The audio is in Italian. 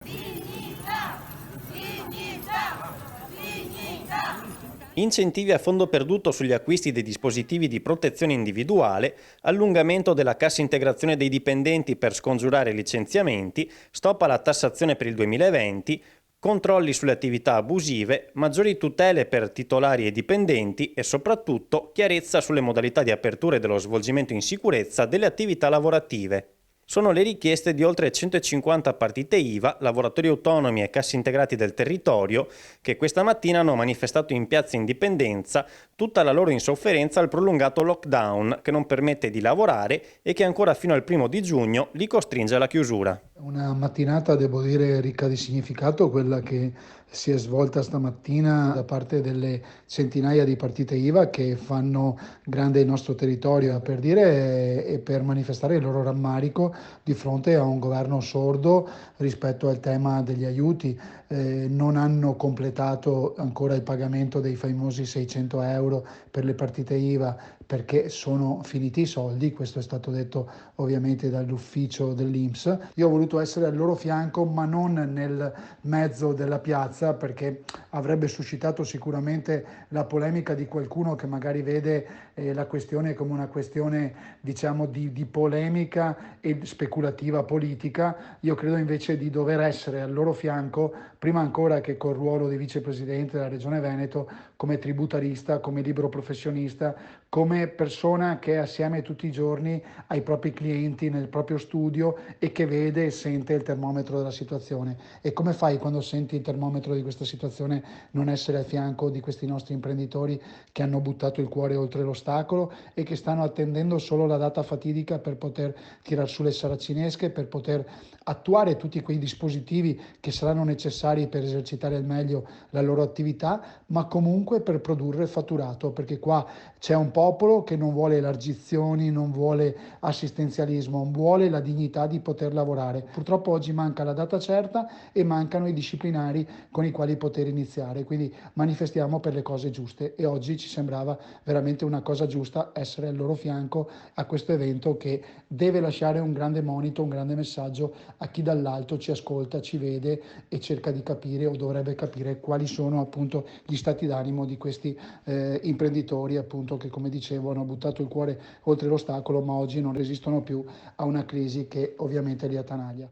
Dignità! Dignità! Dignità! Incentivi a fondo perduto sugli acquisti dei dispositivi di protezione individuale, allungamento della cassa integrazione dei dipendenti per scongiurare licenziamenti, stop alla tassazione per il 2020, controlli sulle attività abusive, maggiori tutele per titolari e dipendenti e soprattutto chiarezza sulle modalità di apertura e dello svolgimento in sicurezza delle attività lavorative. Sono le richieste di oltre 150 partite IVA, lavoratori autonomi e cassi integrati del territorio che questa mattina hanno manifestato in piazza Indipendenza tutta la loro insofferenza al prolungato lockdown che non permette di lavorare e che ancora fino al 1° giugno li costringe alla chiusura. Una mattinata, devo dire, ricca di significato, quella che si è svolta stamattina da parte delle centinaia di partite IVA che fanno grande il nostro territorio, per dire e per manifestare il loro rammarico di fronte a un governo sordo rispetto al tema degli aiuti. Non hanno completato ancora il pagamento dei famosi 600 euro per le partite IVA perché sono finiti i soldi, questo è stato detto ovviamente dall'ufficio dell'INPS. Io ho voluto essere al loro fianco, ma non nel mezzo della piazza, perché avrebbe suscitato sicuramente la polemica di qualcuno che magari vede la questione come una questione, diciamo, di polemica e speculativa politica. Io credo invece di dover essere al loro fianco, prima ancora che col ruolo di vicepresidente della Regione Veneto, come tributarista, come libero professionista, come persona che è assieme tutti i giorni ai propri clienti nel proprio studio e che vede e sente il termometro della situazione. E come fai quando senti il termometro di questa situazione non essere al fianco di questi nostri imprenditori che hanno buttato il cuore oltre l'ostacolo e che stanno attendendo solo la data fatidica per poter tirar su le saracinesche, per poter attuare tutti quei dispositivi che saranno necessari per esercitare al meglio la loro attività, ma comunque per produrre fatturato, perché qua c'è un popolo che non vuole elargizioni, non vuole assistenzialismo, vuole la dignità di poter lavorare. Purtroppo oggi manca la data certa e mancano i disciplinari con i quali poter iniziare, quindi manifestiamo per le cose giuste e oggi ci sembrava veramente una cosa giusta essere al loro fianco a questo evento che deve lasciare un grande monito, un grande messaggio a chi dall'alto ci ascolta, ci vede e cerca di capire o dovrebbe capire quali sono appunto gli stati d'animo di questi imprenditori appunto che, come dicevo, hanno buttato il cuore oltre l'ostacolo ma oggi non resistono più a una crisi che ovviamente li attanaglia.